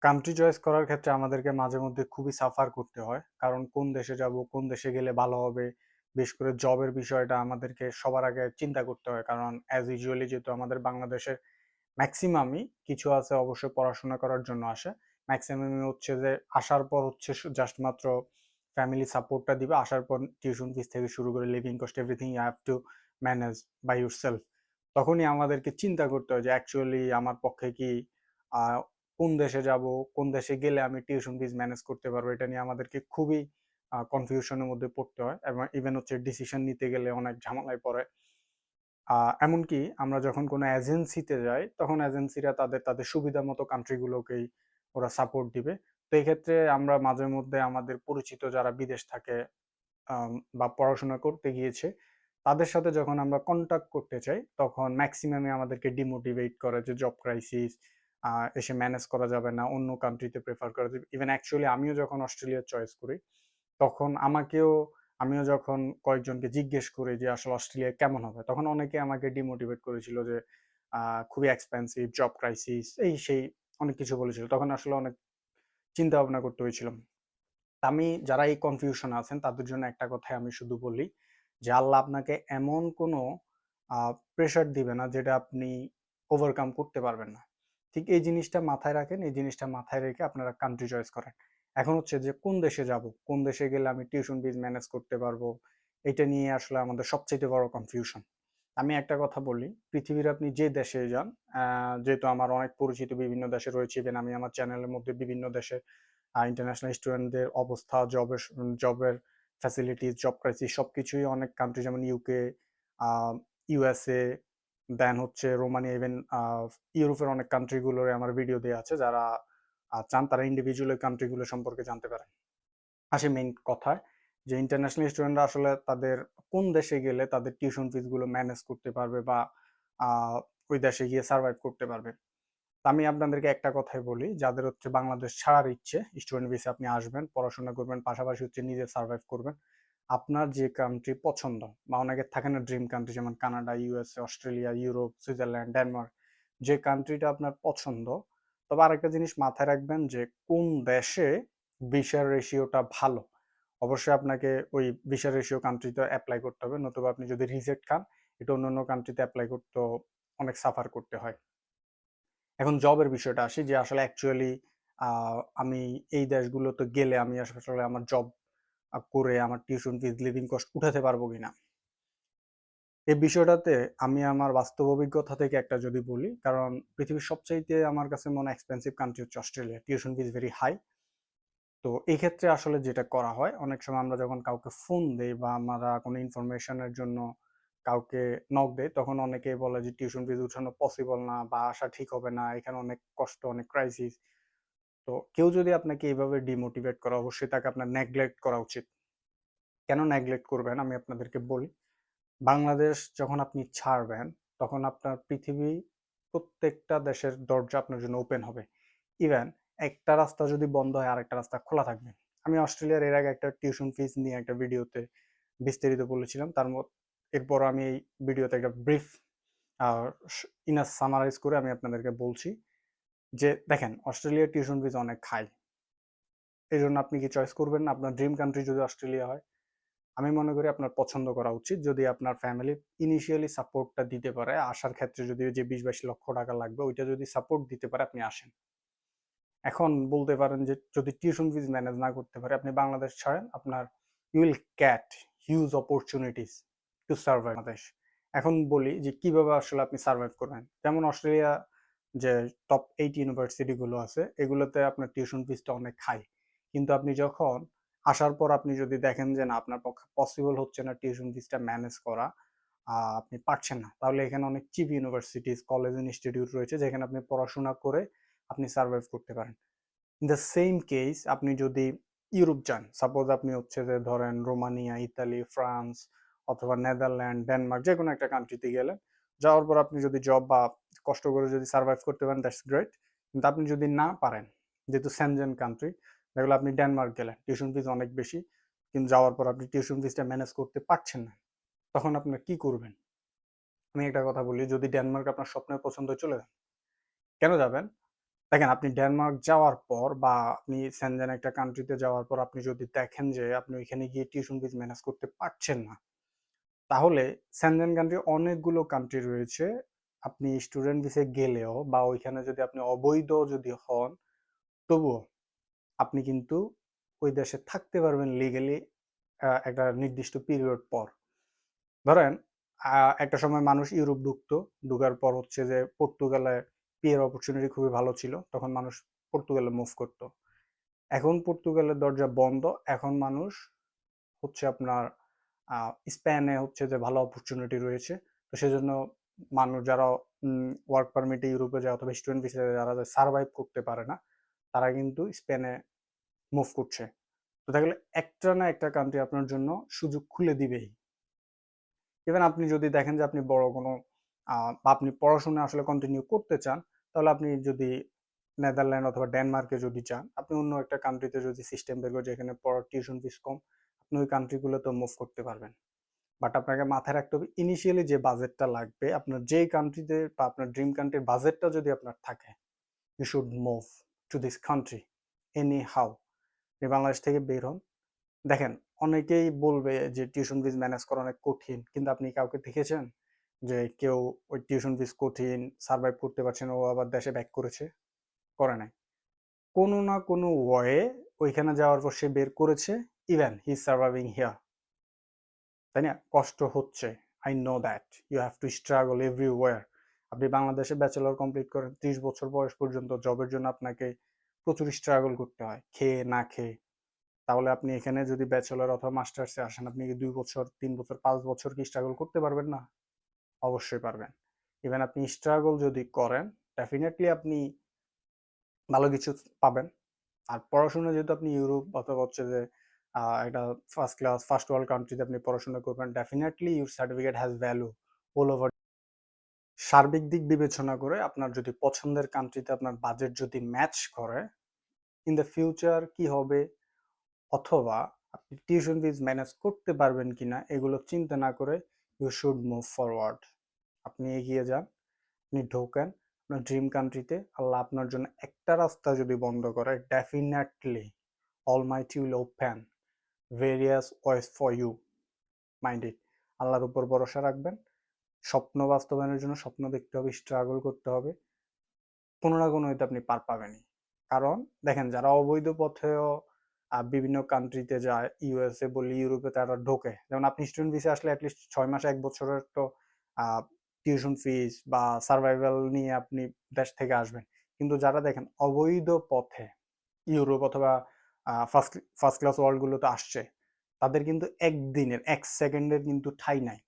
Country choice করার ক্ষেত্রে আমাদেরকে মাঝে মধ্যে খুবই সাফার করতে হয়, কারণ কোন দেশে যাব, কোন দেশে গেলে ভালো হবে। বিশেষ করে জবের বিষয়টা আমাদেরকে সবার আগে চিন্তা করতে হয়, কারণ অ্যাজ ইউজুয়ালি যেহেতু আমাদের বাংলাদেশের ম্যাক্সিমামই কিছু আছে অবশ্যই পড়াশোনা করার জন্য আসে। ম্যাক্সিমামই হচ্ছে যে আসার পর হচ্ছে জাস্ট মাত্র ফ্যামিলি সাপোর্টটা দিবে, আসার পর টিউশন ফিস থেকে শুরু করে living cost everything you have to manage by yourself. তখনই আমাদেরকে চিন্তা করতে হয় যে অ্যাকচুয়ালি আমার পক্ষে কি কোন দেশে যাব, কোন দেশে গেলে আমি টিউশন ফিস ম্যানেজ করতে পারবো। এটা নিয়ে আমাদেরকে খুবই কনফিউশনের মধ্যে পড়তে হয়, এবং ইভেন হচ্ছে ডিসিশন নিতে গেলে অনেক ঝামেলায় পড়ে। এমনকি আমরা যখন কোনো এজেন্সিতে যাই, তখন এজেন্সিরা তাদের তাদের সুবিধা মতো কান্ট্রিগুলোকেই ওরা সাপোর্ট দিবে। তো এই ক্ষেত্রে আমরা মাঝে মধ্যে আমাদের পরিচিত যারা বিদেশ থাকে বা পড়াশোনা করতে গিয়েছে, তাদের সাথে যখন আমরা কন্টাক্ট করতে চাই, তখন ম্যাক্সিমামে আমাদেরকে ডিমোটিভেট করে যে জব ক্রাইসিস, এসে ম্যানেজ করা যাবে না, অন্য কান্ট্রিতে প্রেফার করা যাবে। ইভেন অ্যাকচুয়ালি আমিও যখন অস্ট্রেলিয়া চয়েস করি, তখন আমিও যখন কয়েকজনকে জিজ্ঞেস করি যে আসলে অস্ট্রেলিয়া কেমন হবে, তখন অনেকে আমাকে ডিমোটিভেট করেছিল যে খুবই এক্সপেন্সিভ, জব ক্রাইসিস, এই সেই অনেক কিছু বলেছিল। তখন আসলে অনেক চিন্তা ভাবনা করতে হয়েছিল। আমি যারা এই কনফিউশন আছেন তাদের জন্য একটা কথাই আমি শুধু বলি, যে আল্লাহ আপনাকে এমন কোনো প্রেশার দিবে না যেটা আপনি ওভারকাম করতে পারবেন না। ঠিক এই জিনিসটা মাথায় রাখেন, এই জিনিসটা মাথায় রেখে আপনারা কান্ট্রি চয়েস করেন। এখন হচ্ছে যে কোন দেশে যাব, কোন দেশে গেলে আমি টিউশন ফিস ম্যানেজ করতে পারবো, এটা নিয়ে আসলে আমাদের সবচেয়ে বড় কনফিউশন। আমি একটা কথা বলি, পৃথিবীর আপনি যে দেশে যান, যেহেতু আমার অনেক পরিচিত বিভিন্ন দেশে রয়েছে, ইভেন আমি আমার চ্যানেলের মধ্যে বিভিন্ন দেশে ইন্টারন্যাশনাল স্টুডেন্টদের অবস্থা, জবের ফ্যাসিলিটিস, জব ক্রাইসিস সবকিছুই অনেক কান্ট্রি যেমন ইউকে, ইউএসএ, দেন হচ্ছে রোমানিয়া, ইভেন ইউরোপের অনেক কান্ট্রিগুলোর আমার ভিডিও দেওয়া আছে। যারা চান তারা ইন্ডিভিজুয়াল কান্ট্রিগুলো সম্পর্কে জানতে পারেন। আসে মেইন কথায়, যে ইন্টারন্যাশনাল স্টুডেন্টরা আসলে তাদের কোন দেশে গেলে তাদের টিউশন ফিস গুলো ম্যানেজ করতে পারবে, বা আহ, ওই দেশে গিয়ে সার্ভাইভ করতে পারবে। আমি আপনাদেরকে একটা কথাই বলি, যাদের হচ্ছে বাংলাদেশ ছাড়ার ইচ্ছে, স্টুডেন্ট ভিসা আপনি আসবেন, পড়াশোনা করবেন, পাশাপাশি হচ্ছে নিজে সার্ভাইভ করবেন, আপনার যে কান্ট্রি পছন্দ, বা অনেকের থাকে না ড্রিম কান্ট্রি, যেমন Canada, USA, Australia, Europe, Switzerland, Denmark, যে কান্ট্রিটা আপনার পছন্দ। তবে আরেকটা জিনিস মাথায় রাখবেন, যে কোন দেশে ভিসার রেশিওটা ভালো। অবশ্যই আপনাকে ওই ভিসার রেশিও কান্ট্রিতে অ্যাপ্লাই করতে হবে, নতুবা আপনি যদি রিজেক্ট খান, এটা অন্য অন্য কান্ট্রিতে অ্যাপ্লাই করতে অনেক সাফার করতে হয়। এখন জবের বিষয়টা আসি, যে আসলে অ্যাকচুয়ালি আমি এই দেশগুলোতে গেলে আমি আসলে আমার জব করে আমার টিউশন ফিস, লিভিং কস্ট উঠাতে পারবো কিনা। এই বিষয়টাতে আমি আমার বাস্তব অভিজ্ঞতা থেকে একটা যদি বলি, কারণ পৃথিবীর সবচাইতে আমার কাছে মনে হয় এক্সপেন্সিভ কান্ট্রি হচ্ছে Australia, tuition fees very high. তো এই ক্ষেত্রে আসলে যেটা করা হয়, অনেক সময় আমরা যখন কাউকে ফোন দেই বা আমরা কোনো ইনফরমেশনের জন্য কাউকে নক দেই, তখন অনেকেই বলে যে টিউশন ফিস উঠানো পসিবল না, বা আসা ঠিক হবে না, এখানে অনেক কষ্ট, অনেক ক্রাইসিস। তো কেউ যদি আপনাকে এইভাবে ডিমোটিভেট করে, অবশ্যই তাকে আপনার নেগলেক্ট করা উচিত। কেন নেগলেক্ট করবেন আমি আপনাদেরকে বলি। বাংলাদেশ যখন আপনি ছাড়বেন, তখন আপনার পৃথিবী প্রত্যেকটা দেশের দরজা আপনার জন্য ওপেন হবে। ইভেন একটা রাস্তা যদি বন্ধ হয়, আরেকটা রাস্তা খোলা থাকবে। আমি অস্ট্রেলিয়ার এর আগে একটা টিউশন ফিস নিয়ে একটা ভিডিওতে বিস্তারিত বলেছিলাম। এরপর আমি এই ভিডিওতে একটা ব্রিফ ইনাস সামারাইজ করে আমি আপনাদেরকে বলছি, যে দেখেন অস্ট্রেলিয়ার টিউশন ফিস অনেক হাই। এই জন্য আপনি কি চয়েস করবেন না? আপনার ড্রিম কান্ট্রি যদি অস্ট্রেলিয়া হয়, আমি মনে করি আপনার পছন্দ করা উচিত। যদি আপনার ফ্যামিলি ইনিশিয়ালি সাপোর্টটা দিতে পারে, আসার ক্ষেত্রে যদি ওই যে 20-22 লক্ষ টাকা লাগবে ওইটা যদি সাপোর্ট দিতে পারে, আপনি আসেন। এখন বলতে পারেন যে যদি টিউশন ফিস ম্যানেজ না করতে পারে, আপনি বাংলাদেশ ছাড়েন, আপনার you will get huge opportunities to survive Bangladesh. এখন বলি যে কিভাবে আসলে আপনি সার্ভাইভ করবেন। যেমন অস্ট্রেলিয়া যে টপ 8 ইউনিভার্সিটি গুলো আছে, এগুলোতে আপনার টিউশন ফিসটা অনেক হাই। কিন্তু আপনি যখন আসার পর আপনি যদি দেখেন যে না, আপনার পক্ষে পসিবল হচ্ছে না টিউশন ফিসটা ম্যানেজ করা, আপনি পারছেন না, তাহলে এখানে অনেক চিপ ইউনিভার্সিটিস, কলেজ, ইনস্টিটিউট রয়েছে যেখানে আপনি পড়াশোনা করে আপনি সার্ভাইভ করতে পারেন। ইন দ্য সেম কেস আপনি যদি ইউরোপ যান, সাপোজ আপনি হচ্ছে যে ধরেন রোমানিয়া, ইতালি, ফ্রান্স, অথবা নেদারল্যান্ড, ডেনমার্ক, যে কোনো একটা কান্ট্রিতে গেলেন, যাওয়ার পর আপনি যদি জব বা কষ্ট করে যদি সার্ভাইভ করতে পারেন, দ্যাটস গ্রেট। কিন্তু আপনি যদি না পারেন, যেহেতু সেনজেন কান্ট্রি, দেখলে আপনি ডেনমার্ক গেলেন, টিউশন ফিস অনেক বেশি, কিন্তু যাওয়ার পর আপনি টিউশন ফিসটা ম্যানেজ করতে পারছেন না, তখন আপনার কি করবেন? আমি একটা কথা বলি, যদি ডেনমার্ক আপনার স্বপ্নের পছন্দ, চলে যান। কেন যাবেন? দেখেন আপনি ডেনমার্ক যাওয়ার পর বা আপনি সেনজেন একটা কান্ট্রিতে যাওয়ার পর আপনি যদি দেখেন যে আপনি ওইখানে গিয়ে টিউশন ফিস ম্যানেজ করতে পারছেন না, তাহলে সেনজেন কান্ট্রি অনেকগুলো কান্ট্রি রয়েছে। আপনি স্টুডেন্ট ভিসে গেলেও বা ওইখানে যদি আপনি অবৈধ যদি হন, তবুও আপনি কিন্তু ওই দেশে থাকতে পারবেন লিগ্যালি একটা নির্দিষ্ট পিরিয়ড পর। ধরেন একটা সময় মানুষ ইউরোপ ঢুকতো, ঢুকার পর হচ্ছে যে পর্তুগালে বিয়ের অপরচুনিটি খুবই ভালো ছিল, তখন মানুষ পর্তুগালে মুভ করতো। এখন পর্তুগালের দরজা বন্ধ, এখন মানুষ হচ্ছে আপনার স্পেনে হচ্ছে যে ভালো অপরচুনিটি রয়েছে। তো সেজন্য মানুষ যারা ওয়ার্ক পারমিটে ইউরোপে যায় অথবা স্টুডেন্ট ভিসায় যারা সার্ভাইভ করতে পারে না, তারা কিন্তু স্পেনে মুভ করছে। তো তাহলে একটা না একটা কান্ট্রি আপনার জন্য সুযোগ খুলে দিবেই। ইভেন আপনি যদি দেখেন যে আপনি বড় কোনো বা আপনি পড়াশোনা আসলে কন্টিনিউ করতে চান, তাহলে আপনি যদি নেদারল্যান্ড অথবা ডেনমার্কে যদি চান, আপনি অন্য একটা কান্ট্রিতে যদি সিস্টেম বের করে যেখানে পড়ার টিউশন ফিস কম, আপনি ওই কান্ট্রিগুলোতে মুভ করতে পারবেন। বাট আপনাকে মাথায় রাখতে হবে ইনিশিয়ালি যে বাজেটটা লাগবে আপনার যেই কান্ট্রিতে বা আপনার ড্রিম কান্ট্রির বাজেটটা যদি আপনার থাকে, you should move to this country anyhow. আপনি বাংলাদেশ থেকে বের হন, দেখেন অনেকেই বলবে যে টিউশন ফিস ম্যানেজ করা অনেক কঠিন, কিন্তু আপনি কাউকে দেখেছেন যে কেউ ওই টিউশন ফিস কঠিন সার্ভাইভ করতে পারছে না ও আবার দেশে ব্যাক করেছে? করে নাই। কোনো না কোনো ওয়ে ওইখানে যাওয়ার পর সে বের করেছে, even he is surviving here. তাই না? কষ্ট হচ্ছে, I know that you have to struggle everywhere. আপনি বাংলাদেশে ব্যাচেলর কমপ্লিট করেন, 30 বছর বয়স পর্যন্ত জবের জন্য আপনাকে প্রচুর স্ট্রাগল করতে হয়, খেয়ে না খেয়ে। তাহলে আপনি এখানে যদি ব্যাচেলর অথবা মাস্টার্সে আসেন, আপনি কি 2 বছর 3 বছর 5 বছর কি স্ট্রাগল করতে পারবেন না? অবশ্যই পারবেন। ইভেন আপনি স্ট্রাগল যদি করেন, ডেফিনেটলি আপনি ভালো কিছু পাবেন। আর পড়াশোনা যেহেতু আপনি ইউরোপ অথবা হচ্ছে যে একটা ফার্স্ট ক্লাস ফার্স্ট ওয়ার্ল্ড কান্ট্রিতে আপনি পড়াশোনা করবেন, definitely your certificate has value all over. সার্বিক দিক বিবেচনা করে আপনার যদি পছন্দের কান্ট্রিতে আপনার বাজেট যদি ম্যাচ করে, ইন দ্য ফিউচার কি হবে অথবা আপনি টিউশন ফিজ ম্যানেজ করতে পারবেন কিনা এগুলো চিন্তা না করে ইউ শুড মুভ ফরওয়ার্ড। আপনি এগিয়ে যান, আপনি ঢোকেন আপনার ড্রিম কান্ট্রিতে। আল্লাহ আপনার জন্য একটা রাস্তা যদি বন্ধ করে, definitely almighty will open various ways for you. Mind it. আল্লাহর উপর ভরসা রাখবেন। স্বপ্ন বাস্তবায়নের জন্য স্বপ্ন দেখতে হবে, স্ট্রাগল করতে হবে, কোনো না কোনো হয়তো আপনি পার পাবেনই। কারণ দেখেন যারা অবৈধ পথেও বিভিন্ন কান্ট্রিতে যায়, ইউএসএ বলি ইউরোপে তারা ঢোকে, যেমন আপনি স্টুডেন্ট ভিসা আসলে অ্যাটলিস্ট 6 মাস 1 বছরের তো টিউশন ফিস বা সার্ভাইভাল নিয়ে আপনি দেশ থেকে আসবেন। কিন্তু যারা দেখেন অবৈধ পথে ইউরোপ অথবা ফার্স্ট ফার্স্ট ক্লাস ওয়ার্ল্ড গুলোতে আসছে, তাদের কিন্তু একদিনের 1 সেকেন্ডের কিন্তু ঠাঁই নাই।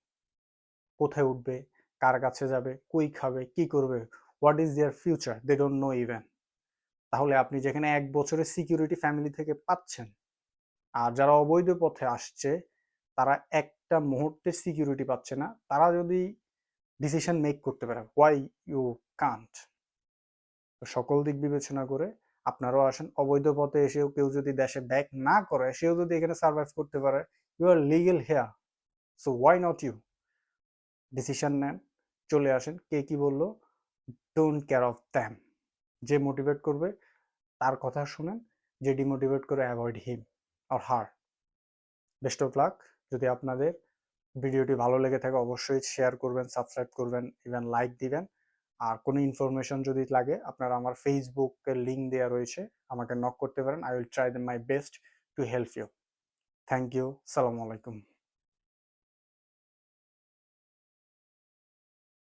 কোথায় উঠবে, কার কাছে যাবে, কই খাবে, কি করবে, what is their future, they don't know even. তাহলে আপনি যেখানে 1 বছরের সিকিউরিটি ফ্যামিলি থেকে পাচ্ছেন, আর যারা অবৈধ পথে আসছে তারা একটা মুহূর্তের সিকিউরিটি পাচ্ছে না, তারা যদি ডিসিশন মেক করতে পারে, হোয়াই ইউ কান্ট? তো সকল দিক বিবেচনা করে আপনারাও আসেন। অবৈধ পথে এসেও কেউ যদি দেশে ব্যাক না করে, সেও যদি এখানে সার্ভাইভ করতে পারে, you are legal here, so why not you? Decision নেন, চলে আসেন। কে কি বললো, ডোন্ট কেয়ার অফ দ্যাম। যে মোটিভেট করবে তার কথা শুনেন, যে ডিমোটিভেট করে avoid him or her. Best of luck. যদি আপনাদের ভিডিওটি ভালো লেগে থাকে অবশ্যই শেয়ার করবেন, সাবস্ক্রাইব করবেন, ইভেন লাইক দিবেন। আর কোনো ইনফরমেশন যদি লাগে আপনারা আমার ফেসবুকের লিঙ্ক দেওয়া রয়েছে, আমাকে নক করতে পারেন। I will try my best to help you. Thank you. সালামু আলাইকুম।